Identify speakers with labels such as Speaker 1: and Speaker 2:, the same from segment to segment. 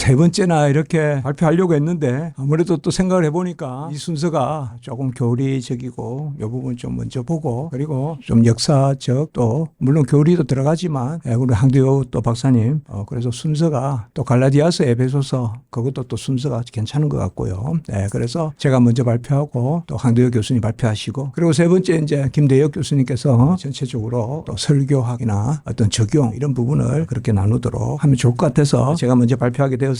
Speaker 1: 세 번째나 이렇게 발표하려고 했는데 아무래도 또 생각을 해보니까 이 순서가 조금 교리적이고 이 부분 좀 먼저 보고 그리고 좀 역사적 또 물론 교리도 들어가지만 우리 황대호 또 박사님 그래서 순서가 또 갈라디아서 에베소서 그것도 또 순서가 괜찮은 것 같고요. 그래서 제가 먼저 발표하고 또 황대호 교수님 발표하시고 그리고 세 번째 이제 김대혁 교수님께서 전체적으로 또 설교학이나 어떤 적용 이런 부분을 그렇게 나누도록 하면 좋을 것 같아서 제가 먼저 발표하게 되었습니다.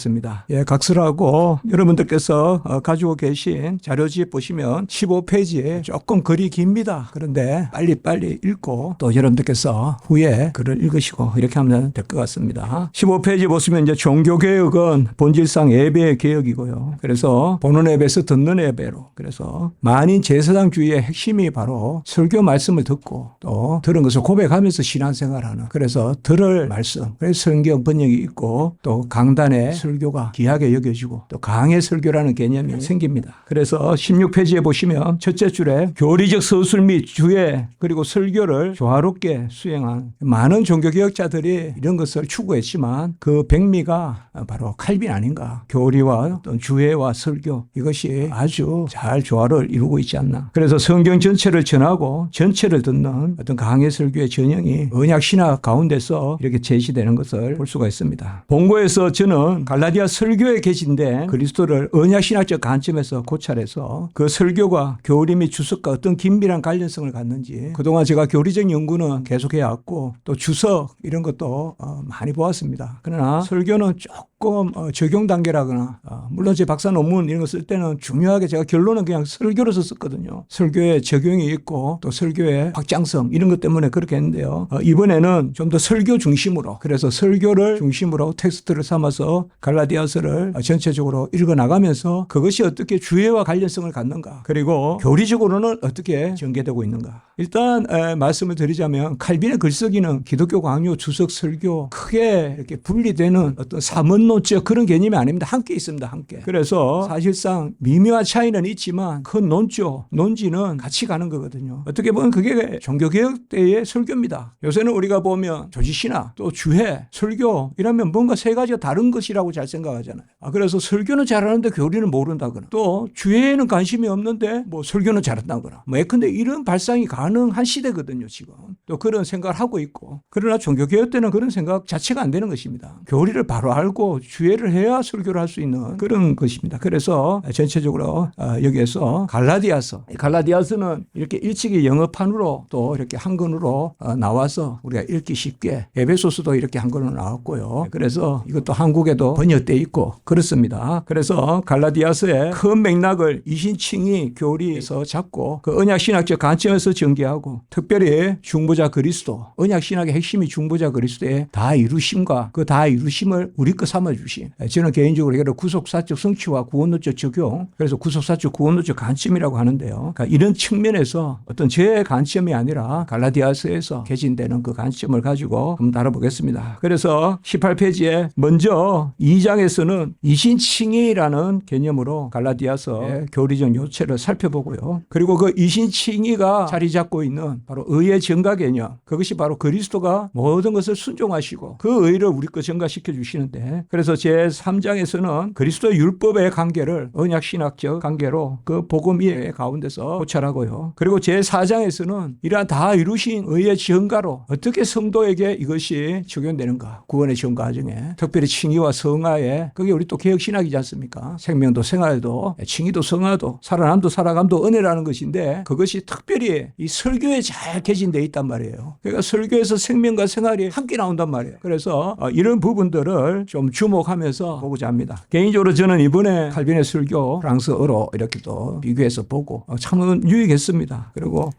Speaker 1: 각설하고 여러분들께서 가지고 계신 자료집 보시면 15페이지에 조금 글이 깁니다. 그런데 빨리빨리 읽고 또 여러분들께서 후에 글을 읽으시고 이렇게 하면 될 것 같습니다. 15페이지 보시면 이제 종교개혁은 본질상 예배의 개혁이고요. 그래서 보는 예배에서 듣는 예배로 그래서 만인 제사장주의의 핵심이 바로 설교 말씀을 듣고 또 들은 것을 고백하면서 신앙생활하는 그래서 들을 말씀 그래서 성경 번역이 있고 또 강단의 설교가 귀하게 여겨지고 또 강의 설교라는 개념이 생깁니다. 그래서 16페이지에 보시면 첫째 줄에 교리적 서술 및 주의 그리고 설교를 조화롭게 수행한 많은 종교개혁자들이 이런 것을 추구했지만 그 백미가 바로 칼빈 아닌가. 교리와 어떤 주회와 설교 이것이 아주 잘 조화를 이루고 있지 않나. 그래서 성경 전체를 전하고 전체를 듣는 어떤 강의 설교의 전형이 언약신학 가운데서 이렇게 제시되는 것을 볼 수가 있습니다. 본고에서 저는 갈라디아 설교에 계신데 그리스도를 언약신학적 관점에서 고찰해서 그 설교가 교리 및 주석과 어떤 긴밀한 관련성을 갖는지 그동안 제가 교리적 연구는 계속해왔고 또 주석 이런 것도 많이 보았습니다. 그러나 설교는 조금 적용 단계라거나 물론 제 박사 논문 이런 거 쓸 때는 중요하게 제가 결론은 그냥 설교로서 썼거든요. 설교에 적용이 있고 또 설교의 확장성 이런 것 때문에 그렇게 했는데요. 이번에는 좀 더 설교 중심으로 그래서 설교를 중심으로 텍스트를 삼아서 갈라디아서를 전체적으로 읽어나가면서 그것이 어떻게 주의와 관련성을 갖는가 그리고 교리적으로는 어떻게 전개되고 있는가. 일단 말씀을 드리자면 칼빈의 글쓰기는 기독교 강요, 주석, 설교 크게 이렇게 분리되는 어떤 사문론적 그런 개념이 아닙니다. 함께 있습니다. 함께. 그래서 사실상 미묘한 차이는 있지만 큰 논지는 같이 가는 거거든요. 어떻게 보면 그게 종교개혁 때의 설교입니다. 요새는 우리가 보면 조지신학 또 주회, 설교 이러면 뭔가 세 가지가 다른 것이라고 잘 생각하잖아요. 그래서 설교는 잘하는데 교리는 모른다거나 또 주회에는 관심이 없는데 뭐 설교는 잘한다거나 예컨대 이런 발상이 가능한 시대거든요. 지금 또 그런 생각을 하고 있고 그러나 종교개혁 때는 그런 생각 자체가 안 되는 것입니다. 교리를 바로 알고 주회를 해야 설교를 할 수 있는 그런 것입니다. 그래서 전체적으로 여기에서 갈라디아서는 이렇게 일찍이 영어판으로 또 이렇게 한글로 나와서 우리가 읽기 쉽게 에베소서도 이렇게 한글로 나왔고요. 그래서 이것도 한국에도 번역되어 있고 그렇습니다. 그래서 갈라디아서의 큰 맥락을 이신칭의 교리에서 잡고 그 언약신학적 관점에서 전개하고 특별히 중보자 그리스도 언약신학의 핵심이 중보자 그리스도의 다 이루심과 그 다 이루심을 우리 거 삼아주신 저는 개인적으로 이걸 구속사적 성취와 구원론적 적용 그래서 구속사적 구원론적 관점이라고 하는데요. 그러니까 이런 측면에서 어떤 제 관점이 아니라 갈라디아서에서 개진되는 그 관점을 가지고 한번 다뤄보겠습니다. 그래서 18페이지에 먼저 2장에서는 이신칭의라는 개념으로 갈라디아서의 교리적 요체를 살펴보고요. 그리고 그 이신칭의가 자리 잡고 있는 바로 의의 전가 개념 그것이 바로 그리스도가 모든 것을 순종하시고 그 의를 우리 거 전가시켜 주시는데 그래서 제3장에서는 그리스도의 율법의 관계를 언약신학적 관계로 그 복음 이해 가운데서 고찰하고요. 그리고 제4장에서는 이러한 다 이루신 의의 전가로 어떻게 성도에게 이것이 적용되는가 구원의 전 과정에 특별히 칭의와 성화에 그게 우리 또 개혁신학이지 않습니까? 생명도 생활도 칭의도 성화도 살아남도 살아감도 은혜라는 것인데 그것이 특별히 이 설교에 잘 개진되어 있단 말이에요. 그러니까 설교에서 생명과 생활이 함께 나온단 말이에요. 그래서 이런 부분들을 좀 주목하면서 보고자 합니다. 개인적으로 저는 이번에 칼빈의 설교 프랑스어로 이렇게 또 비교해서 보고 참 유익했습니다. 그리고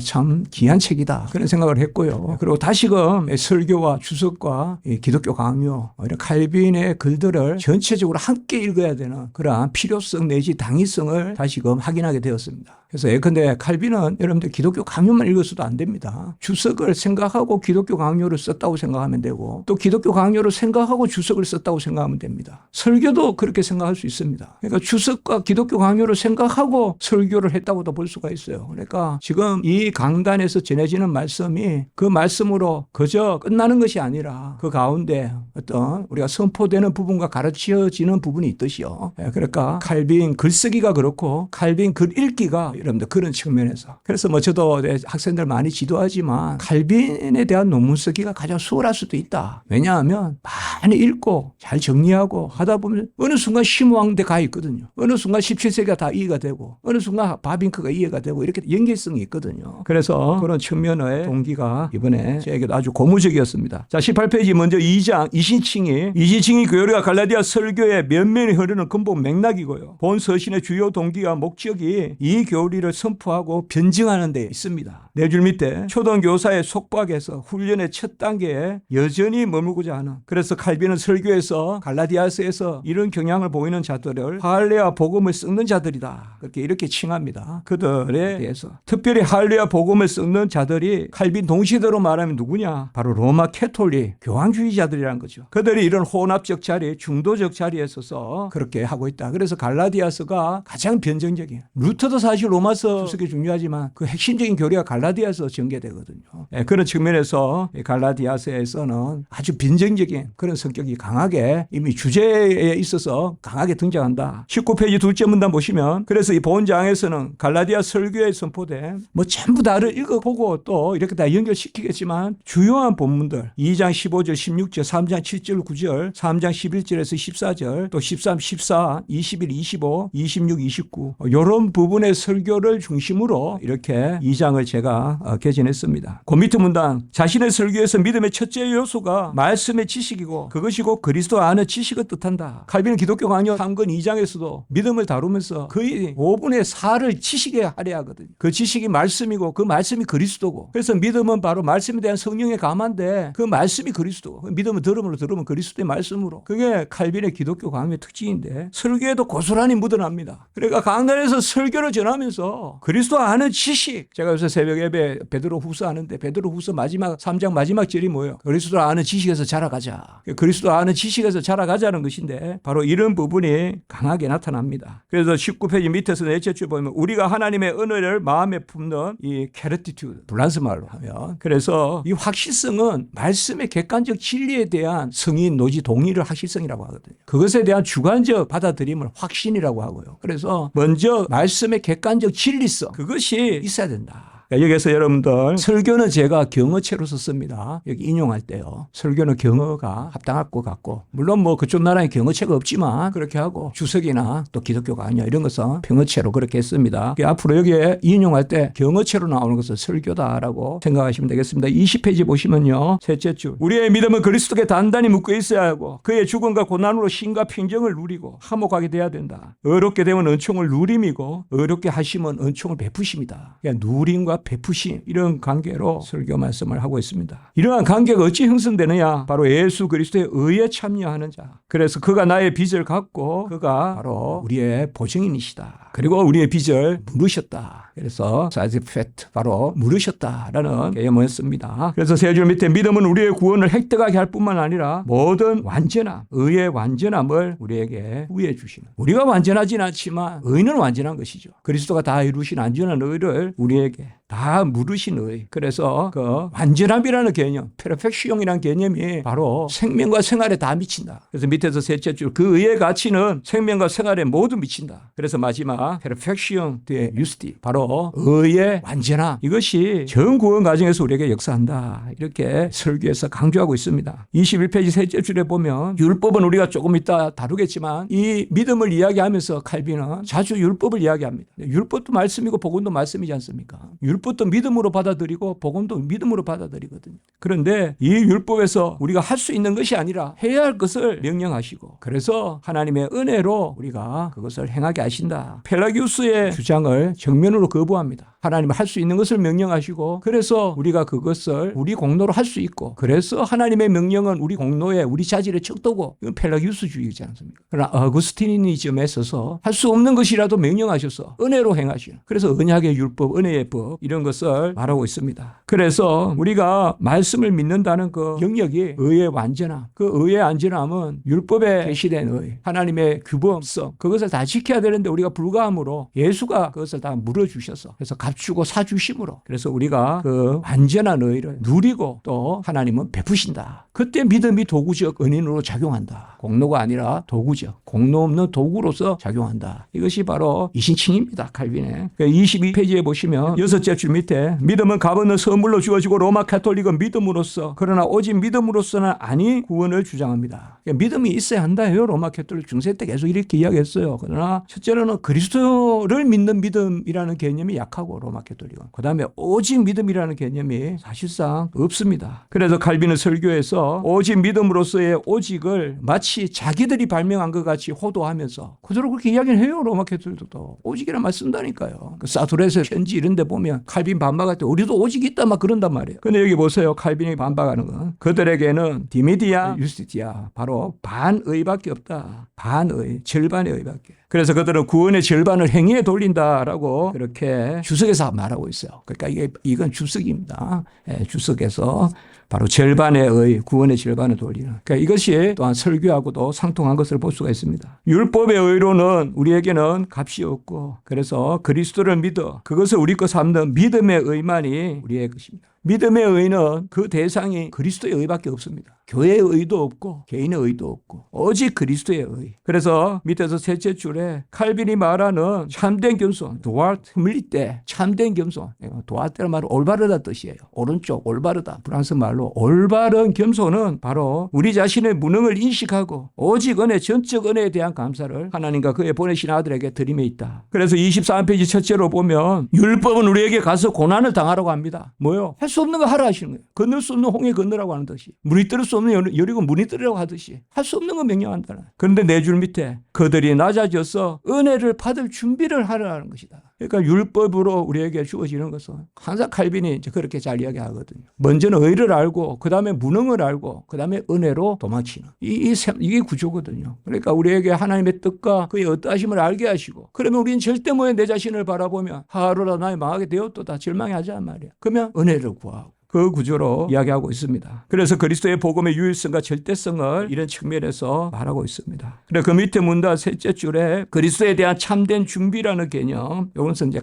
Speaker 1: 참 귀한 책이다 그런 생각을 했고요. 그리고 다시금 설교와 주석과 기독교 강요 이런 칼빈의 글들을 전체적으로 함께 읽어야 되는 그러한 필요성 내지 당위성을 다시금 확인하게 되었습니다. 그래서 예컨대 칼빈은 여러분들 기독교 강요만 읽어서도 안 됩니다. 주석을 생각하고 기독교 강요를 썼다고 생각하면 되고 또 기독교 강요를 생각하고 주석을 썼다고 생각하면 됩니다. 설교도 그렇게 생각할 수 있습니다. 그러니까 주석과 기독교 강요를 생각하고 설교를 했다고도 볼 수가 있어요. 그러니까 지금 이 강단에서 전해지는 말씀이 그 말씀으로 그저 끝나는 것이 아니라 그 가운데 어떤 우리가 선포되는 부분과 가르쳐지는 부분이 있듯이요. 그러니까 칼빈 글쓰기가 그렇고 칼빈 글 읽기가 여러분들 그런 측면에서 그래서 뭐 저도 학생들 많이 지도하지만 칼빈에 대한 논문 쓰기가 가장 수월할 수도 있다. 왜냐하면 많이 읽고 잘 정리하고 하다 보면 어느 순간 심오한데 가 있거든요. 어느 순간 17세기가 다 이해가 되고 어느 순간 바빙크가 이해가 되고 이렇게 연계성이 있거든요. 그래서 그런 측면의 동기가 이번에 저에게도 아주 고무적이었습니다. 자, 18페이지 먼저 2장 이신칭이 교리와 갈라디아 설교의 면면이 흐르는 근본 맥락이고요. 본 서신의 주요 동기와 목적이 이 교리를 선포하고 변증하는 데 있습니다. 네 줄 밑에 초등교사의 속박에서 훈련의 첫 단계에 여전히 머물고자 하는 그래서 칼빈은 설교에서 갈라디아서에서 이런 경향을 보이는 자들을 할례와 복음을 썩는 자들이다. 이렇게 칭합니다. 그들에 대해서 특별히 할례와 복음을 썩는 자들이 칼빈 동시대로 말하면 누구냐? 바로 로마 캐톨릭 교황주의자들이라는 거죠. 그들이 이런 혼합적 자리, 중도적 자리에 서서 그렇게 하고 있다. 그래서 갈라디아서가 가장 변정적인 루터도 사실 로마서 주석이 중요하지만 그 핵심적인 교리가 갈라디아서 전개되거든요. 그런 측면에서 갈라디아서에서는 아주 변정적인 그런 성격이 강하게 이미 주제에 있어서 강하게 등장한다. 19페이지 둘째 문단 보시면 그래서 이 본장에서는 갈라디아 설교에 선포된 뭐 전부 다를 읽어보고 또 이렇게 다 연결시키겠지만 주요한 본문들 2장 15절 16절 3장 7절 9절 3장 11절에서 14절 또 13, 14, 21, 25, 26, 29 이런 부분의 설교를 중심으로 이렇게 2장을 제가 개진했습니다. 그 밑에 문단 자신의 설교에서 믿음의 첫째 요소가 말씀의 지식이고 그것이고 그리스도 아는 지식을 뜻한다. 칼빈은 기독교 강요 3권 2장에서도 믿음을 다루면서 거의 5분의 4를 지식에 할애하거든요. 그 지식이 말씀이고 그 말씀이 그리스도고 그래서 믿음은 바로 말씀에 대한 성령의 감화인데 그 말씀이 그리스도고 믿음은 들음으로 들으면 그리스도의 말씀으로 그게 칼빈의 기독교 강요의 특징인데 설교에도 고스란히 묻어납니다. 그러니까 강단에서 설교를 전하면서 그리스도 아는 지식 제가 요새 새벽 예배 베드로 후서 하는데 베드로 후서 마지막 3장 마지막 절이 뭐예요? 그리스도 아는 지식에서 자라가자. 그리스도 아는 지식에서 자라가자는 것인데 바로 이런 부분이 강하게 나타납니다. 그래서 19페이지 밑에서 넷째 줄 보면 우리가 하나님의 은혜를 마음에 품는 이 캐러티튜드 불란스 말로 하면 그래서 이 확실성은 말씀의 객관적 진리에 대한 승인 노지 동의를 확실성이라고 하거든요. 그것에 대한 주관적 받아들임을 확신이라고 하고요. 그래서 먼저 말씀의 객관적 진리성 그것이 있어야 된다. 여기에서 여러분들 설교는 제가 경어체로 썼습니다. 여기 인용할 때요. 설교는 경어가 합당할 것 같고 물론 뭐 그쪽 나라에 경어체가 없지만 그렇게 하고 주석이나 또 기독교 강요 이런 것은 평어체로 그렇게 했습니다. 앞으로 여기에 인용할 때 경어체로 나오는 것은 설교다라고 생각하시면 되겠습니다. 20페이지 보시면요. 셋째 줄 우리의 믿음은 그리스도께 단단히 묶여 있어야 하고 그의 죽음과 고난으로 신과 평정을 누리고 화목하게 돼야 된다. 어렵게 되면 은총을 누림이고 어렵게 하시면 은총을 베푸십니다. 그러니까 누림과 베푸심 이런 관계로 설교 말씀을 하고 있습니다. 이러한 관계가 어찌 형성되느냐? 바로 예수 그리스도의 의에 참여하는 자. 그래서 그가 나의 빚을 갚고 그가 바로 우리의 보증인이시다. 그리고 우리의 빚을 물으셨다. 그래서 사이즈 팻 바로 물으셨다라는 개념이었습니다. 그래서 세 줄 밑에 믿음은 우리의 구원을 획득하게 할 뿐만 아니라 모든 완전함, 의의 완전함을 우리에게 후해 주시는. 우리가 완전하진 않지만 의는 완전한 것이죠. 그리스도가 다 이루신 완전한 의를 우리에게 다 물으신 의. 그래서 그 완전함이라는 개념, 페르펙시옹이라는 개념이 바로 생명과 생활에 다 미친다. 그래서 밑에서 셋째 줄 그 의의 가치는 생명과 생활에 모두 미친다. 그래서 마지막 페르펙시옹 대 유스티 바로 의의 완전함 이것이 전 구원 과정에서 우리에게 역사한다. 이렇게 설교에서 강조하고 있습니다. 21페이지 셋째 줄에 보면 율법은 우리가 조금 이따 다루겠지만 이 믿음을 이야기하면서 칼빈은 자주 율법을 이야기합니다. 율법도 말씀이고 복음도 말씀이지 않습니까? 율법도 믿음으로 받아들이고 복음도 믿음으로 받아들이거든요. 그런데 이 율법에서 우리가 할 수 있는 것이 아니라 해야 할 것을 명령하시고 그래서 하나님의 은혜로 우리가 그것을 행하게 하신다. 펠라기우스의 주장을 정면으로 거부합니다. 하나님은 할 수 있는 것을 명령하시고 그래서 우리가 그것을 우리 공로로 할 수 있고 그래서 하나님의 명령은 우리 공로에 우리 자질의 척도고 이건 펠라기우스주의이지 않습니까? 그러나 어구스티니즘에 있어서 할 수 없는 것이라도 명령하셔서 은혜로 행하시는 그래서 언약의 율법, 은혜의 법 이런 것을 말하고 있습니다. 그래서 우리가 말씀을 믿는다는 그 영역이 의의 완전함 그 의의 완전함은 율법에 계시된 의 하나님의 규범성 그것을 다 지켜야 되는데 우리가 불가함으로 예수가 그것을 다 물어주셔서 그래서 값주고 사주심으로 그래서 우리가 그 완전한 의를 누리고 또 하나님은 베푸신다. 그때 믿음이 도구적 은인으로 작용한다. 공로가 아니라 도구적 공로 없는 도구로서 작용한다. 이것이 바로 이신칭입니다. 칼빈의 22페이지에 보시면 6째 줄 밑에 믿음은 값없는 선물로 주어지고 로마 가톨릭은 믿음으로써 그러나 오직 믿음으로서는 아니 구원을 주장합니다. 그러니까 믿음이 있어야 한다요. 로마 가톨릭 중세 때 계속 이렇게 이야기했어요. 그러나 첫째로는 그리스도를 믿는 믿음이라는 개념이 약하고 로마 가톨릭은 그 다음에 오직 믿음이라는 개념이 사실상 없습니다. 그래서 칼빈은 설교에서 오직 믿음으로서의 오직을 마치 자기들이 발명한 것 같이 호도하면서 그대로 그렇게 이야기를 해요. 로마 가톨릭도 오직이란 말 쓴다니까요. 그 사두레스 편지 이런 데 보면 칼빈 반박할 때 우리도 오직이 있다 막 그런단 말이에요. 근데 여기 보세요. 칼빈이 반박하는 건 그들에게는 디미디아 유스티티아 바로 반의밖에 없다. 반의 절반의 의밖에. 그래서 그들은 구원의 절반을 행위에 돌린다라고 그렇게 주석에서 말하고 있어요. 그러니까 이건 주석입니다. 주석에서 바로 절반의 의, 구원의 절반을 돌리는. 그러니까 이것이 또한 설교하고도 상통한 것을 볼 수가 있습니다. 율법의 의로는 우리에게는 값이 없고 그래서 그리스도를 믿어 그것을 우리 것 삼는 믿음의 의만이 우리의 것입니다. 믿음의 의는 그 대상이 그리스도의 의밖에 없습니다. 교회의 의도 없고 개인의 의도 없고 오직 그리스도의 의. 그래서 밑에서 셋째 줄에 칼빈이 말하는 참된 겸손, 도아트 밀리때 참된 겸손. 도아트란 말은 올바르다 뜻이에요. 오른쪽 올바르다. 프랑스 말로 올바른 겸손은 바로 우리 자신의 무능을 인식하고 오직 은혜, 전적 은혜에 대한 감사를 하나님과 그의 보내신 아들에게 드림에 있다. 그래서 23페이지 첫째로 보면 율법은 우리에게 가서 고난을 당하라고 합니다. 뭐요? 할 수 없는 거 하라 하시는 거예요. 건널 수 없는 홍해 건너라고 하는 듯이 물이 뜰 수 없는 여리고 문이 뜰으라고 하듯이 할 수 없는 거 명령한다는. 그런데 네 줄 밑에 그들이 낮아져서 은혜를 받을 준비를 하라는 것이다. 그러니까 율법으로 우리에게 주어지는 것은 항상 칼빈이 이제 그렇게 잘 이야기하거든요. 먼저는 의를 알고 그 다음에 무능을 알고 그 다음에 은혜로 도망치는 이게 구조거든요. 그러니까 우리에게 하나님의 뜻과 그의 어떠하심을 알게 하시고 그러면 우리는 절대 뭐에 내 자신을 바라보면 하루라 나의 망하게 되었도다 절망하지 말이야. 그러면 은혜를 구하고 그 구조로 이야기하고 있습니다. 그래서 그리스도의 복음의 유일성과 절대성을 이런 측면에서 말하고 있습니다. 그래 그 밑에 문다 셋째 줄에 그리스도에 대한 참된 준비라는 개념, 이것은 이제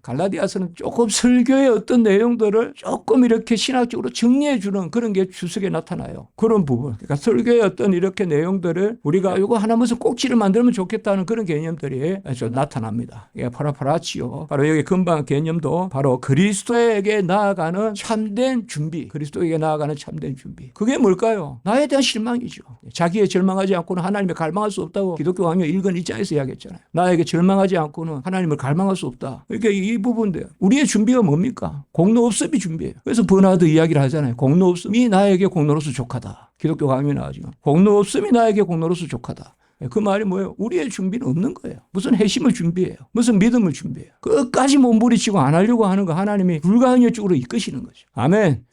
Speaker 1: 갈라디아서는 조금 설교의 어떤 내용들을 조금 이렇게 신학적으로 정리해 주는 그런 게 주석에 나타나요. 그런 부분. 그러니까 설교의 어떤 이렇게 내용들을 우리가 이거 하나 무슨 꼭지를 만들면 좋겠다는 그런 개념들이 좀 나타납니다. 이게 파라파라치오. 바로 여기 금방 개념도 바로 그리스도에게 나아가는 참된 준비, 그리스도에게 나아가는 참된 준비. 그게 뭘까요? 나에 대한 실망이죠. 자기에 절망하지 않고는 하나님을 갈망할 수 없다고 기독교 강요 1권 1장에서 이야기했잖아요. 나에게 절망하지 않고는 하나님을 갈망할 수 없다. 그러니까 이 부분인데요. 우리의 준비가 뭡니까? 공로 없음이 준비예요. 그래서 버나드 이야기를 하잖아요. 공로 없음이 나에게 공로로서 족하다. 기독교 강요 나오지만 공로 없음이 나에게 공로로서 족하다. 그 말이 뭐예요? 우리의 준비는 없는 거예요. 무슨 회심을 준비해요. 무슨 믿음을 준비해요. 끝까지 몸부리치고 안 하려고 하는 거 하나님이 불가항력 쪽으로 이끄시는 거죠. 아멘.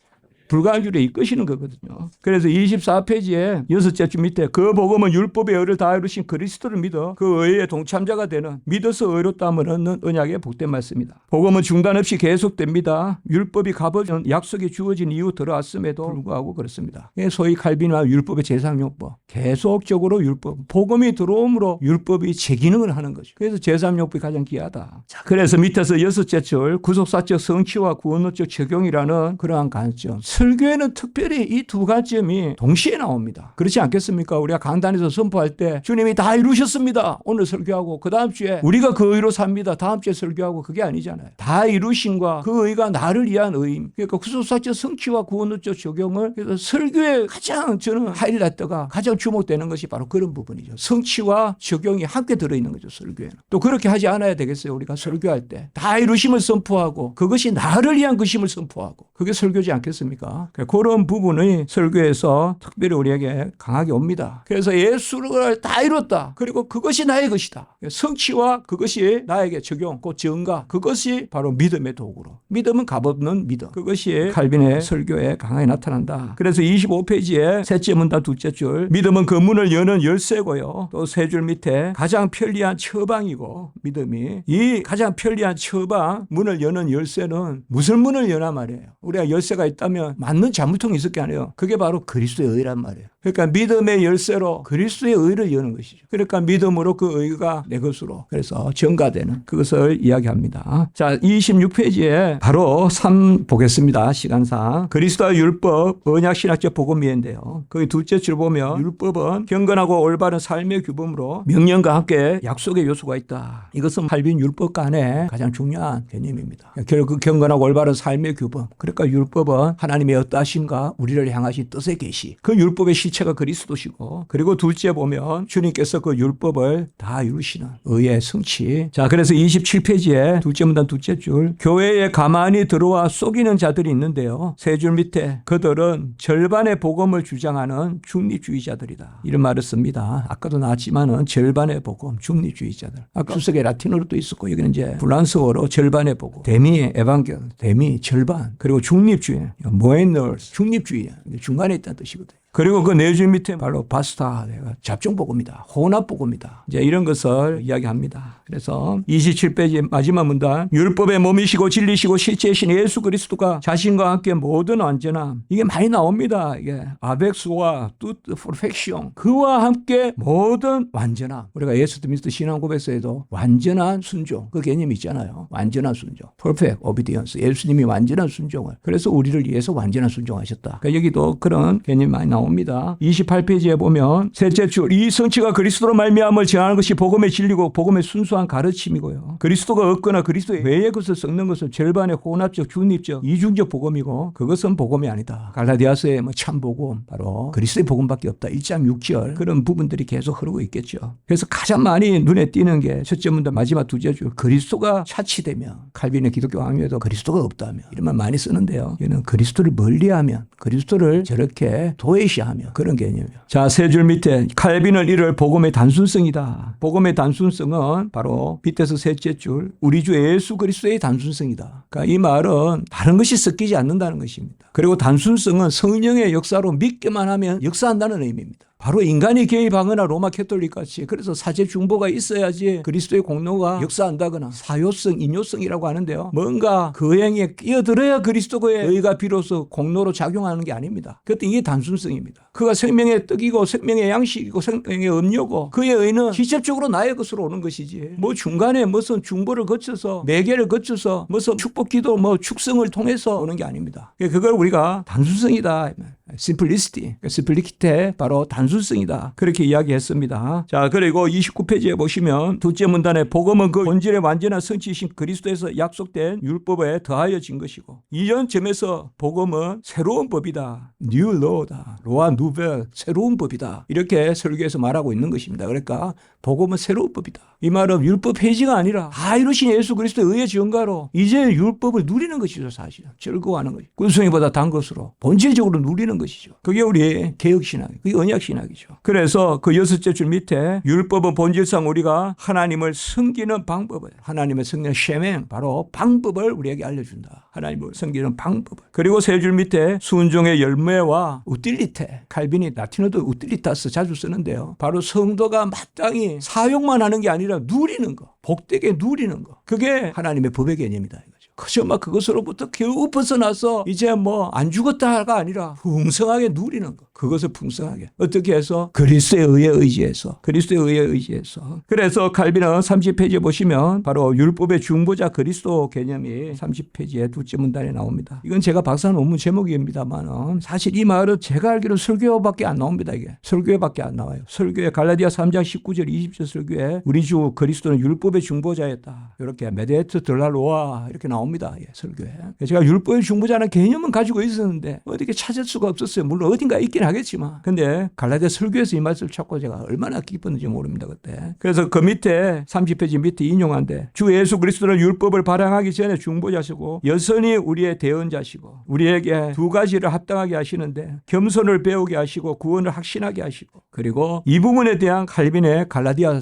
Speaker 1: 불가항력으로 이끄시는 거거든요. 그래서 24페이지에 6째 줄 밑에 그 복음은 율법의 의를 다 이루신 그리스도를 믿어 그 의의 동참자가 되는 믿어서 의롭다함을 얻는 언약의 복된 말씀이다. 복음은 중단 없이 계속됩니다. 율법이 값없는 약속이 주어진 이후 들어왔음에도 불구하고 그렇습니다. 소위 칼빈과 율법의 제3율법 계속적으로 율법 복음이 들어옴으로 율법이 재기능을 하는 거죠. 그래서 제3율법이 가장 귀하다. 자, 그래서 밑에서 6째 줄 구속사적 성취와 구원론적 적용이라는 그러한 관점 설교에는 특별히 이 두 가점이 동시에 나옵니다. 그렇지 않겠습니까? 우리가 강단에서 선포할 때 주님이 다 이루셨습니다. 오늘 설교하고 그 다음 주에 우리가 그 의로 삽니다. 다음 주에 설교하고 그게 아니잖아요. 다 이루심과 그 의가 나를 위한 의임. 그러니까 구속사적 성취와 구원론적 적용을 그래서 설교에 가장 저는 하이라이트가 가장 주목되는 것이 바로 그런 부분이죠. 성취와 적용이 함께 들어있는 거죠. 설교에는. 또 그렇게 하지 않아야 되겠어요. 우리가 설교할 때 다 이루심을 선포하고 그것이 나를 위한 것임을 선포하고 그게 설교지 않겠습니까? 있습니다. 그런 부분이 설교에서 특별히 우리에게 강하게 옵니다. 그래서 예수를 다 이뤘다. 그리고 그것이 나의 것이다. 성취와 그것이 나에게 적용, 그 증가, 그것이 바로 믿음의 도구로. 믿음은 값없는 믿음. 그것이 칼빈의 설교에 강하게 나타난다. 그래서 25페이지에 셋째 문단 둘째 줄, 믿음은 그 문을 여는 열쇠고요. 또 세 줄 밑에 가장 편리한 처방이고, 믿음이 이 가장 편리한 처방, 문을 여는 열쇠는 무슨 문을 여나 말이에요. 우리가 열쇠가 있다면 맞는 자물통이 있을 게 아니에요. 그게 바로 그리스도의 의란 말이에요. 그러니까 믿음의 열쇠로 그리스도의 의를 여는 것이죠. 그러니까 믿음으로 그 의가 내 것으로, 그래서 증가되는 그것을 이야기합니다. 자, 26페이지에 바로 3 보겠습니다. 시간상. 그리스도의 율법, 언약신학적 복음이인데요. 거기 둘째 줄 보면 율법은 경건하고 올바른 삶의 규범으로 명령과 함께 약속의 요소가 있다. 이것은 칼빈 율법 간의 가장 중요한 개념입니다. 결국 경건하고 올바른 삶의 규범. 그러니까 율법은 하나님의 어떠하심과 우리를 향하신 뜻의 계시. 그 율법의 실체가 그리스도시고, 그리고 둘째 보면 주님께서 그 율법을 다 이루시는 의의 성취. 자, 그래서 27페이지에 둘째 문단 둘째 줄, 교회에 가만히 들어와 속이는 자들이 있는데요. 세 줄 밑에 그들은 절반의 복음을 주장하는 중립주의자들이다. 이런 말을 씁니다. 아까도 나왔지만은 절반의 복음, 중립주의자들. 아까 수석에 라틴어로도 있었고, 여기는 이제 프랑스어로 절반의 복음. 데미 에반겔, 데미 절반. 그리고 중립주의, 모에너스, 중립주의, 중간에 있다는 뜻이거든요. 그리고 그 네 줄 밑에 바로 바스타, 잡종복음이다. 혼합복음이다. 이제 이런 것을 이야기합니다. 그래서 27페이지 마지막 문단, 율법의 몸이시고 진리시고 실제이신 예수 그리스도가 자신과 함께 모든 완전함. 이게 많이 나옵니다. 이게 아벡스와 뚜트 퍼펙션. 그와 함께 모든 완전함. 우리가 예수 믿을 신앙 고백서에도 완전한 순종. 그 개념이 있잖아요. 완전한 순종. perfect obedience. 예수님이 완전한 순종을. 그래서 우리를 위해서 완전한 순종하셨다. 그러니까 여기도 그런 개념이 많이 나옵니다. 28페이지에 보면 셋째 줄, 이 성취가 그리스도로 말미암을 정하는 것이 복음의 진리고 복음의 순수한 가르침이고요. 그리스도가 없거나 그리스도의 외의 것을 섞는 것은 절반의 혼합적, 중립적, 이중적 복음이고, 그것은 복음이 아니다. 갈라디아서의 참 복음, 바로 그리스도의 복음밖에 없다. 1장 6절 그런 부분들이 계속 흐르고 있겠죠. 그래서 가장 많이 눈에 띄는 게 첫째 문단 마지막 두째 줄, 그리스도가 차치되면, 칼빈의 기독교 강요에도 그리스도가 없다면 이런 말 많이 쓰는데요. 얘는 그리스도를 멀리하면, 그리스도를 저렇게 도외시하며, 그런 개념이에요. 자, 세 줄 밑에 칼빈을 이를 복음의 단순성이다. 복음의 단순성은 바로 밑에서 셋째 줄, 우리 주 예수 그리스도의 단순성이다. 그러니까 이 말은 다른 것이 섞이지 않는다는 것입니다. 그리고 단순성은 성령의 역사로 믿기만 하면 역사한다는 의미입니다. 바로 인간이 개입하거나 로마 캐톨릭 같이, 그래서 사제 중보가 있어야지 그리스도의 공로가 역사한다거나, 사요성, 인요성이라고 하는데요. 뭔가 그 행위에 끼어들어야 그리스도의 의가 비로소 공로로 작용하는 게 아닙니다. 그것도 이게 단순성입니다. 그가 생명의 떡이고 생명의 양식이고 생명의 음료고, 그의 의는 직접적으로 나의 것으로 오는 것이지, 뭐 중간에 무슨 중보를 거쳐서, 매개를 거쳐서, 무슨 축복기도 뭐 축성을 통해서 오는 게 아닙니다. 그걸 우리가 단순성이다. 심플리시티, 심플리키테, 바로 단순성이다. 그렇게 이야기했습니다. 자, 그리고 29페이지에 보시면 둘째 문단에 복음은 그 본질의 완전한 성취이신 그리스도에서 약속된 율법에 더하여진 것이고, 이전 점에서 복음은 새로운 법이다. New Law다. 로아 누벨, 새로운 법이다. 이렇게 설교에서 말하고 있는 것입니다. 그러니까 복음은 새로운 법이다. 이 말은 율법 폐지가 아니라 다 이루신 예수 그리스도의 의의 증가로 이제 율법을 누리는 것이죠. 사실은 즐거워하는 것이죠. 군성이보다 단 것으로 본질적으로 누리는 것이죠. 그게 우리의 개혁신학, 그게 언약신학이죠. 그래서 그 여섯째 줄 밑에 율법은 본질상 우리가 하나님을 섬기는 방법을, 하나님을 섬기는 쉐멘, 바로 방법을 우리에게 알려준다. 하나님을 섬기는 방법을. 그리고 세 줄 밑에 순종의 열매와 우틸리테, 칼빈이 라틴어도 우틸리타스 자주 쓰는데요. 바로 성도가 마땅히 사용만 하는 게 아니라 누리는 거, 복되게 누리는 거. 그게 하나님의 법의 개념이다. 그저 막 그것으로부터 겨우 벗어나서 이제 뭐 안 죽었다가 아니라 풍성하게 누리는 거. 그것을 풍성하게. 어떻게 해서? 그리스도의 의에 의지해서. 그리스도의 의에 의지해서. 그래서 칼빈은 30페이지에 보시면 바로 율법의 중보자 그리스도 개념이 30페이지에 둘째 문단에 나옵니다. 이건 제가 박사한 논문 제목입니다만 사실 이 말은 제가 알기로 설교밖에 안 나옵니다. 이게 설교밖에 안 나와요. 설교에 갈라디아 3장 19절 20절 설교에 우리 주 그리스도는 율법의 중보자였다. 이렇게 메데트 들라로아 이렇게 나옵니다. 나옵니다. 예, 설교에. 제가 율법의 중보자라는 개념은 가지고 있었는데 어떻게 찾을 수가 없었어요. 물론 어딘가 있긴 하겠지만. 근데 갈라디아 설교에서 이 말씀을 찾고 제가 얼마나 기뻤는지 모릅니다. 그때. 그래서 그 밑에 30페이지 밑에 인용한데 주 예수 그리스도는 율법을 발행하기 전에 중보자시고 여전히 우리의 대언자시고 우리에게 두 가지를 합당하게 하시는데 겸손을 배우게 하시고 구원을 확신하게 하시고 그리고 이 부분에 대한 칼빈의 갈라디아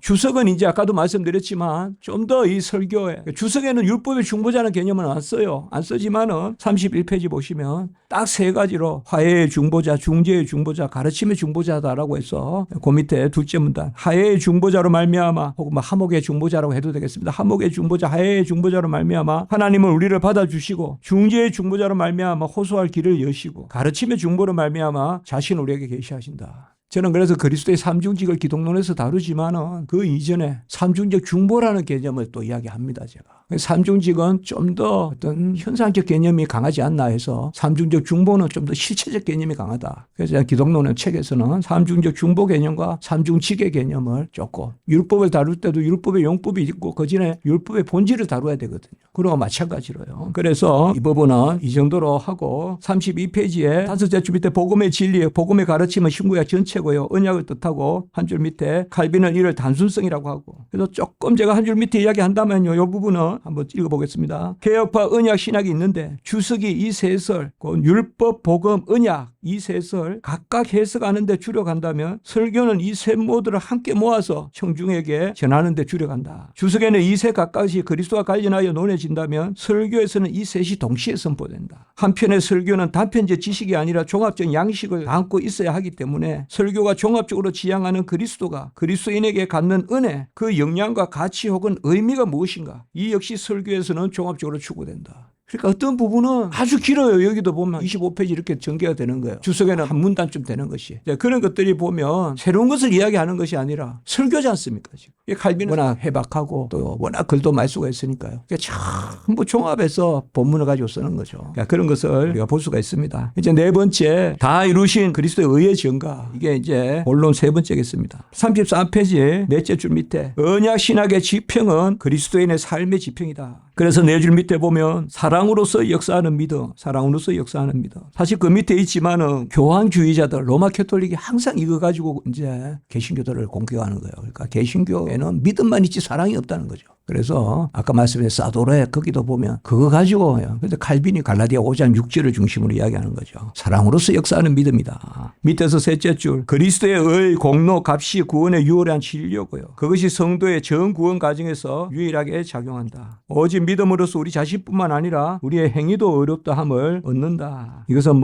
Speaker 1: 주석은 이제 아까도 말씀드렸지만 좀 더 이 설교에 주석에는 율법의 중보자는 개념은 안 써요. 안 쓰지만은 31페이지 보시면 딱 세 가지로 화해의 중보자, 중재의 중보자, 가르침의 중보자다라고 해서 그 밑에 둘째 문단 화해의 중보자로 말미암아 혹은 화목의 중보자라고 해도 되겠습니다. 화목의 중보자, 화해의 중보자로 말미암아 하나님은 우리를 받아주시고 중재의 중보자로 말미암아 호소할 길을 여시고 가르침의 중보로 말미암아 자신 우리에게 계시하신다. 저는 그래서 그리스도의 삼중직을 기독론에서 다루지만은 그 이전에 삼중직 중보라는 개념을 또 이야기합니다, 제가. 삼중직은 좀 더 어떤 현상적 개념이 강하지 않나 해서 삼중적 중보는 좀 더 실체적 개념이 강하다. 그래서 제가 기독론의 책에서는 삼중적 중보 개념과 삼중직의 개념을 조금 율법을 다룰 때도 율법의 용법이 있고 그 전에 율법의 본질을 다뤄야 되거든요. 그러고 마찬가지로요. 그래서 이 부분은 이 정도로 하고 32페이지에 다섯째 줄 밑에 복음의 진리, 복음의 가르침은 신구약 전체고요. 언약을 뜻하고 한 줄 밑에 칼빈은 이를 단순성이라고 하고 그래서 조금 제가 한 줄 밑에 이야기한다면요. 이 부분은 한번 읽어보겠습니다. 개혁파 언약 신약이 있는데 주석이 이 세설, 율법, 복음, 언약 이 세설 각각 해석하는데 줄여간다면 설교는 이 세 모두를 함께 모아서 청중에게 전하는데 줄여간다. 주석에는 이 세 각각이 그리스도와 관련하여 논해진다면 설교에서는 이 셋이 동시에 선포된다. 한편의 설교는 단편적 지식이 아니라 종합적 양식을 담고 있어야 하기 때문에 설교가 종합적으로 지향하는 그리스도가 그리스도인에게 갖는 은혜, 그 영향과 가치 혹은 의미가 무엇인가? 이 역시 설교에서는 종합적으로 추구된다. 그러니까 어떤 부분은 아주 길어요. 여기도 보면 25페이지 이렇게 전개가 되는 거예요. 주석에는 한 문단쯤 되는 것이. 그런 것들이 보면 새로운 것을 이야기하는 것이 아니라 설교지 않습니까? 지금. 칼빈은 워낙 해박하고 또 워낙 글도 말수가 있으니까요. 전부 종합해서 본문을 가지고 쓰는 거죠. 그러니까 그런 것을 우리가 볼 수가 있습니다. 이제 네 번째, 다 이루신 그리스도의 의의 증가. 이게 이제 본론 세 번째겠습니다. 33페이지 넷째 줄 밑에 언약 신학의 지평은 그리스도인의 삶의 지평이다. 그래서 네 줄 밑에 보면 사랑으로서 역사하는 믿음, 사랑으로서 역사하는 믿음. 사실 그 밑에 있지만은 교황주의자들, 로마 캐톨릭이 항상 이거 가지고 이제 개신교들을 공격하는 거예요. 그러니까 개신교에는 믿음만 있지 사랑이 없다는 거죠. 그래서 아까 말씀드린 사도레 거기도 보면 그거 가지고요. 근데 칼빈이 갈라디아 5장 6절을 중심으로 이야기하는 거죠. 사랑으로서 역사하는 믿음이다. 밑에서 셋째 줄 그리스도의 의, 공로, 값이 구원의 유일한 진리고요. 그것이 성도의 전 구원 과정에서 유일하게 작용한다. 오직 믿음으로써 우리 자신뿐만 아니라 우리의 행위도 어렵다 함을 얻는다. 이것은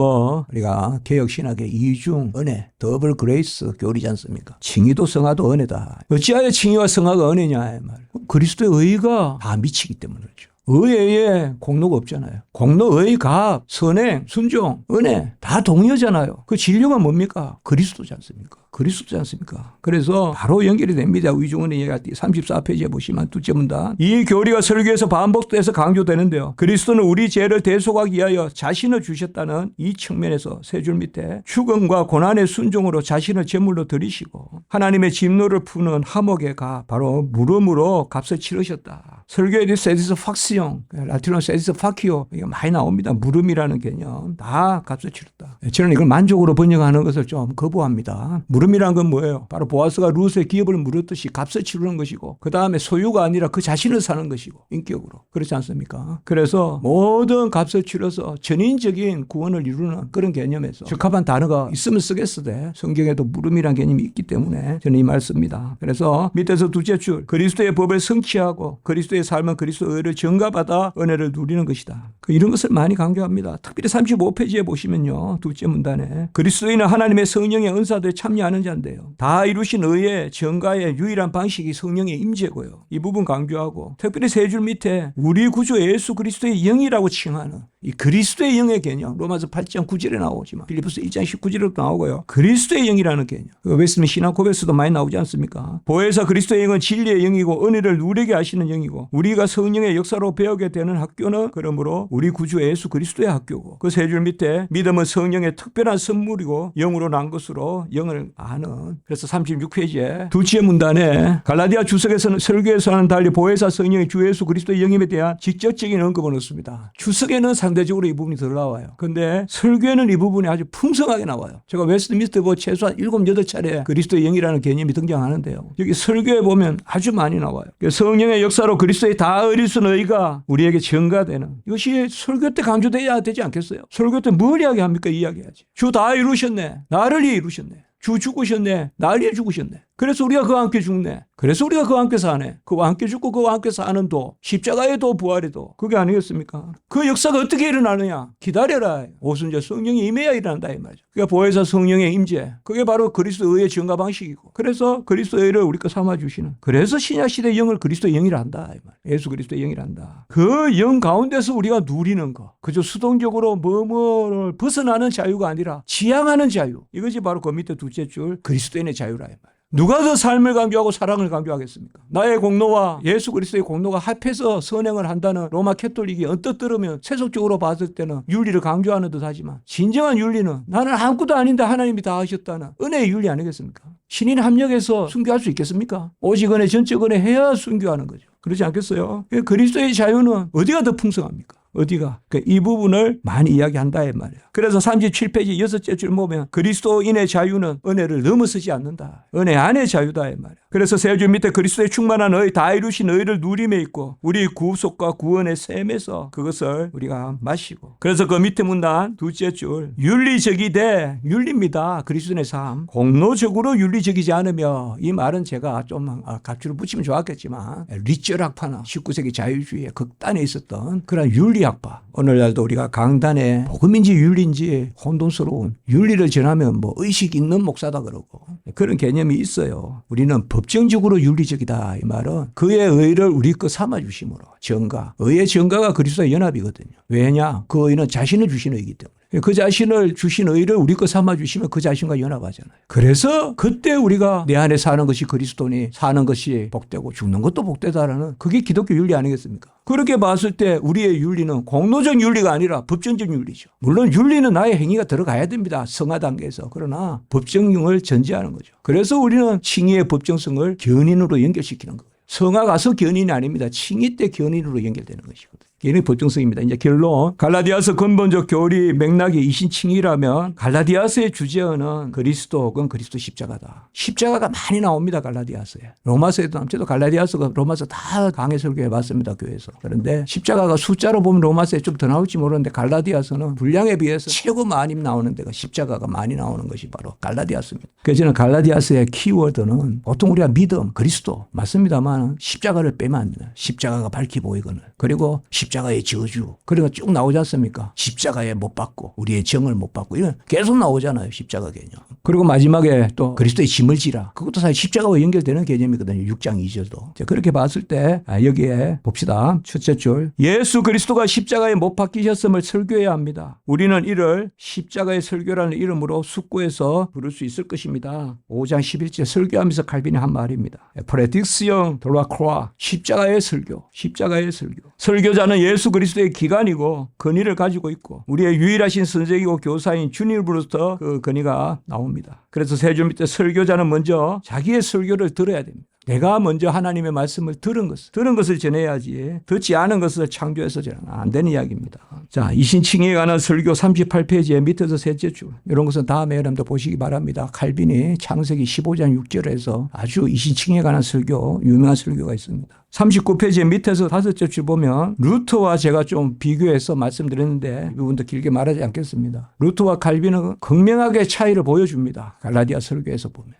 Speaker 1: 우리가 개혁신학의 이중 은혜, 더블 그레이스 교리지 않습니까? 칭의도 성화도 은혜다. 어찌하여 칭의와 성화가 은혜냐 말. 그리스도의 의가 다 미치기 때문에 그렇죠. 의에 공로가 없잖아요. 공로, 의, 값, 선행, 순종, 은혜 다 동의어잖아요. 그 진료가 뭡니까? 그리스도지 않습니까? 그리스도지 않습니까? 그래서 바로 연결이 됩니다. 위중원의 얘기할 때 34페이지에 보시면 둘째 문단. 이 교리가 설교에서 반복돼서 강조되는데요. 그리스도는 우리 죄를 대속하기 위하여 자신을 주셨다는 이 측면에서 세 줄 밑에 죽음과 고난의 순종으로 자신을 제물로 드리시고 하나님의 진노를 푸는 화목의 값, 바로 물음으로 값을 치르셨다. 설교에 대해 세디스팍시용, 라틴어로 세디스파키오 이게 많이 나옵니다. 물음이라는 개념 다 값을 치렀다. 저는 이걸 만족으로 번역하는 것을 좀 거부합니다. 물음이란 건 뭐예요? 바로 보아스가 룻의 기업을 물었듯이 값을 치르는 것이고 그 다음에 소유가 아니라 그 자신을 사는 것이고 인격으로. 그렇지 않습니까? 그래서 모든 값을 치러서 전인적인 구원을 이루는 그런 개념에서 적합한 단어가 있으면 쓰겠어 돼. 성경에도 물음이란 개념이 있기 때문에 저는 이 말 씁니다. 그래서 밑에서 둘째 줄 그리스도의 법을 성취하고 그리스도의 삶은 그리스도의 의를 증가받아 은혜를 누리는 것이다. 이런 것을 많이 강조합니다. 특별히 35페이지에 보시면요. 둘째 문단에 그리스도인은 하나님의 성령의 은사들에 참여하는 자인데요. 다 이루신 의의 증가의 유일한 방식이 성령의 임재고요. 이 부분 강조하고 특별히 세 줄 밑에 우리 구주 예수 그리스도의 영이라고 칭하는 이 그리스도의 영의 개념, 로마서 8장 9절에 나오지만 빌립보서 1장 19절에도 나오고요. 그리스도의 영이라는 개념. 웨스트민 신학 고백에서도 많이 나오지 않습니까? 보혜사 그리스도의 영은 진리의 영이고 은혜를 누리게 하시는 영이고 우리가 성령의 역사로 배우게 되는 학교는 그러므로 우리 구주 예수 그리스도의 학교고 그 세 줄 밑에 믿음은 성령의 특별한 선물이고 영으로 난 것으로 영을 아는. 그래서 36페이지에 두치의 문단에 갈라디아 주석에서는 설교에서는 달리 보혜사 성령의 주 예수 그리스도의 영임에 대한 직접적인 언급은 없습니다. 주석에는 상대적으로 이 부분이 덜 나와요. 근데 설교에는 이 부분이 아주 풍성하게 나와요. 제가 웨스트민스터 최소한 7, 8차례 그리스도의 영이라는 개념이 등장하는데요. 여기 설교에 보면 아주 많이 나와요. 성령의 역사로 그리스도의 다 의리순 의가 우리에게 증가되는 이것이 설교 때 강조돼야 되지 않겠어요? 설교 때 뭘 이야기합니까? 이야기하지. 주 다 이루셨네. 나를 위해 이루셨네. 주 죽으셨네. 나를 위해 죽으셨네. 그래서 우리가 그와 함께 죽네. 그래서 우리가 그와 함께 사네. 그와 함께 죽고 그와 함께 사는 도. 십자가의 도 부활의 도. 그게 아니겠습니까? 그 역사가 어떻게 일어나느냐. 기다려라. 오순절 성령이 임해야 일어난다 이 말이죠. 그러니까 보혜사 성령의 임재. 그게 바로 그리스도 의의 증가 방식이고. 그래서 그리스도 의를 우리 거 삼아주시는. 그래서 신약시대 영을 그리스도의 영이라 한다 이 말. 예수 그리스도의 영이라 한다. 그 영 가운데서 우리가 누리는 거. 그저 수동적으로 뭐뭐를 벗어나는 자유가 아니라 지향하는 자유. 이것이 바로 그 밑에 둘째 줄 그리스도인의 자유라 이 말. 누가 더 삶을 강조하고 사랑을 강조하겠습니까? 나의 공로와 예수 그리스도의 공로가 합해서 선행을 한다는 로마 캐톨릭이 언뜻 들으면 세속적으로 봤을 때는 윤리를 강조하는 듯하지만 진정한 윤리는 나는 아무것도 아닌데 하나님이 다 하셨다는 은혜의 윤리 아니겠습니까? 신인 합력해서 순교할 수 있겠습니까? 오직 은혜 전적 은혜 해야 순교하는 거죠. 그렇지 않겠어요? 그리스도의 자유는 어디가 더 풍성합니까? 어디가? 이 부분을 많이 이야기한다 이 말이야. 그래서 37페이지 6째 줄 보면 그리스도인의 자유는 은혜를 넘어서지 않는다. 은혜 안의 자유다 이 말이야. 그래서 세 줄 밑에 그리스도의 충만한 의, 다 이루신 의를 누림에 있고 우리 구속과 구원의 셈에서 그것을 우리가 마시고. 그래서 그 밑에 문단 둘째 줄 윤리적이 돼 윤리입니다. 그리스도인의 삶. 공로적으로 윤리적이지 않으며 이 말은 제가 좀 갑주를 붙이면 좋았겠지만 리처 학파나 19세기 자유주의의 극단에 있었던 그런 윤리학파. 오늘날도 우리가 강단에 복음인지 윤리인지 혼돈스러운 윤리를 전하면 뭐 의식 있는 목사다 그러고 그런 개념이 있어요. 우리는 법정적으로 윤리적이다 이 말은 그의 의를 우리 거 삼아주심으로 정가. 의의 정가가 그리스도의 연합이거든요. 왜냐? 그 의는 자신을 주신 의이기 때문에. 그 자신을 주신 의를 우리 거 삼아주시면 그 자신과 연합하잖아요. 그래서 그때 우리가 내 안에 사는 것이 그리스도니 사는 것이 복되고 죽는 것도 복되다라는 그게 기독교 윤리 아니겠습니까? 그렇게 봤을 때 우리의 윤리는 공로적 윤리가 아니라 법정적 윤리죠. 물론 윤리는 나의 행위가 들어가야 됩니다. 성화 단계에서. 그러나 법정을 전제하는 거죠. 그래서 우리는 칭의의 법정성을 견인으로 연결시키는 거예요. 성화 가서 견인이 아닙니다. 칭의 때 견인으로 연결되는 것이거든요. 얘는 법정성입니다. 이제 결론. 갈라디아서 근본적 교리 맥락이 이신칭의라면 갈라디아서의 주제어는 그리스도 혹은 그리스도 십자가다. 십자가가 많이 나옵니다. 갈라디아서에. 로마서에도 남자도 갈라디아서가 로마서 다 강해 설교해 봤습니다. 교회에서. 그런데 십자가가 숫자로 보면 로마서에 좀 더 나올지 모르는데 갈라디아서는 분량에 비해서 최고 많이 나오는 데가 십자가가 많이 나오는 것이 바로 갈라디아서입니다. 그래서 저는 갈라디아서의 키워드는 보통 우리가 믿음, 그리스도 맞습니다만 십자가를 빼면 안 돼요. 십자가가 밝히 보이거늘. 그리고 십자가의 저주. 그러니까 쭉 나오지 않습니까? 십자가에 못 박고 우리의 정을 못 받고 이런 계속 나오잖아요. 십자가 개념. 그리고 마지막에 또 그리스도의 짐을 지라. 그것도 사실 십자가와 연결되는 개념이거든요. 6장 2절도. 자, 그렇게 봤을 때 여기에 봅시다. 첫째 줄. 예수 그리스도가 십자가에 못 박히셨음을 설교해야 합니다. 우리는 이를 십자가의 설교라는 이름으로 숙고해서 부를 수 있을 것입니다. 5장 11절 설교하면서 칼빈이 한 말입니다. 프레딕스형 돌라크로아 십자가의 설교. 십자가의 설교. 설교자는 예수 그리스도의 기관이고 권위를 가지고 있고 우리의 유일하신 선생이고 교사인 주님으로부터 그 권위가 나옵니다. 그래서 세 줄 밑에 설교자는 먼저 자기의 설교를 들어야 됩니다. 내가 먼저 하나님의 말씀을 들은 것을 전해야지 듣지 않은 것을 창조해서 전하면 안 되는 이야기입니다. 자, 이신칭의에 관한 설교 38페이지에 밑에서 셋째 줄 이런 것은 다음에 여러분들 보시기 바랍니다. 칼빈이 창세기 15장 6절에서 아주 이신칭의에 관한 설교 유명한 설교가 있습니다. 39페이지 밑에서 다섯째 줄 보면 루터와 제가 좀 비교해서 말씀드렸는데 이 부분도 길게 말하지 않겠습니다. 루터와 칼빈은 극명하게 차이를 보여줍니다. 갈라디아 설교에서 보면.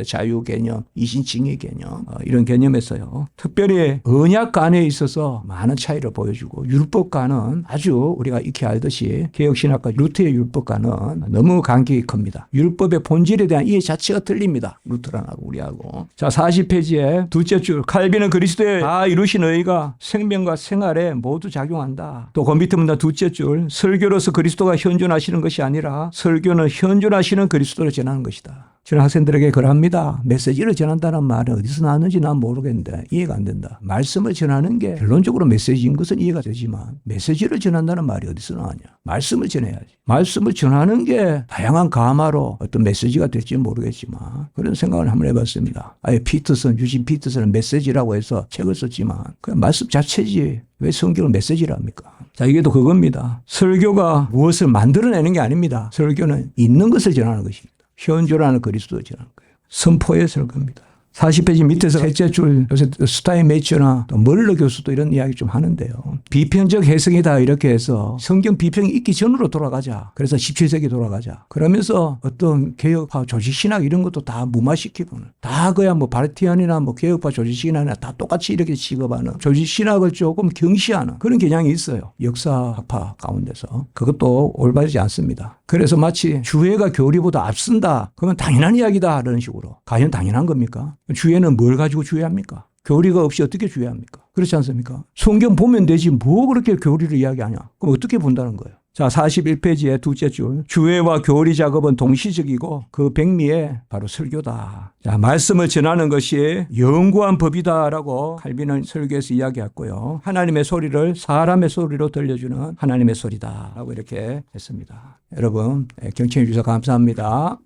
Speaker 1: 자유 개념, 이신칭의 개념 이런 개념에서요. 특별히 언약관에 있어서 많은 차이를 보여주고 율법관은 아주 우리가 익히 알듯이 개혁신학과 루트의 율법관은 너무 간격이 큽니다. 율법의 본질에 대한 이해 자체가 틀립니다. 루트란하고 우리하고. 자, 40페이지에 두째 줄 칼빈은 그리스도의 다 이루신 의가 생명과 생활에 모두 작용한다. 또 그 밑에 보면 두째 줄 설교로서 그리스도가 현존하시는 것이 아니라 설교는 현존하시는 그리스도를 전하는 것이다. 저는 학생들에게 그럽니다. 메시지를 전한다는 말은 어디서 나왔는지 난 모르겠는데 이해가 안 된다. 말씀을 전하는 게 결론적으로 메시지인 것은 이해가 되지만 메시지를 전한다는 말이 어디서 나왔냐. 말씀을 전해야지. 말씀을 전하는 게 다양한 가마로 어떤 메시지가 될지는 모르겠지만 그런 생각을 한번 해봤습니다. 아예 유진 피터슨은 메시지라고 해서 책을 썼지만 그냥 말씀 자체지 왜 성경을 메시지라 합니까? 자, 이게 또 그겁니다. 설교가 무엇을 만들어내는 게 아닙니다. 설교는 있는 것을 전하는 것입니다. 현존하는 그리스도를 전하는 거예요. 선포의 설교입니다. 40페이지 밑에서 셋째 줄 요새 스타인메이처나 또 멀러 교수도 이런 이야기 좀 하는데요. 비편적 해석이다 이렇게 해서 성경 비평이 있기 전으로 돌아가자. 그래서 17세기 돌아가자. 그러면서 어떤 개혁파 조직신학 이런 것도 다 무마시키고 다 그야 뭐 바르티안이나 뭐 개혁파 조직신학이나 다 똑같이 이렇게 취급하는 조직신학을 조금 경시하는 그런 경향이 있어요. 역사학파 가운데서. 그것도 올바르지 않습니다. 그래서 마치 주회가 교리보다 앞선다. 그러면 당연한 이야기다. 이런 식으로. 과연 당연한 겁니까? 주회는 뭘 가지고 주회합니까? 교리가 없이 어떻게 주회합니까? 그렇지 않습니까? 성경 보면 되지 뭐 그렇게 교리를 이야기하냐? 그럼 어떻게 본다는 거예요? 자, 41페이지의 두째 줄. 주회와 교리 작업은 동시적이고 그 백미에 바로 설교다. 자, 말씀을 전하는 것이 영구한 법이다라고 칼빈은 설교에서 이야기했고요. 하나님의 소리를 사람의 소리로 들려주는 하나님의 소리다라고 이렇게 했습니다. 여러분, 경청해 주셔서 감사합니다.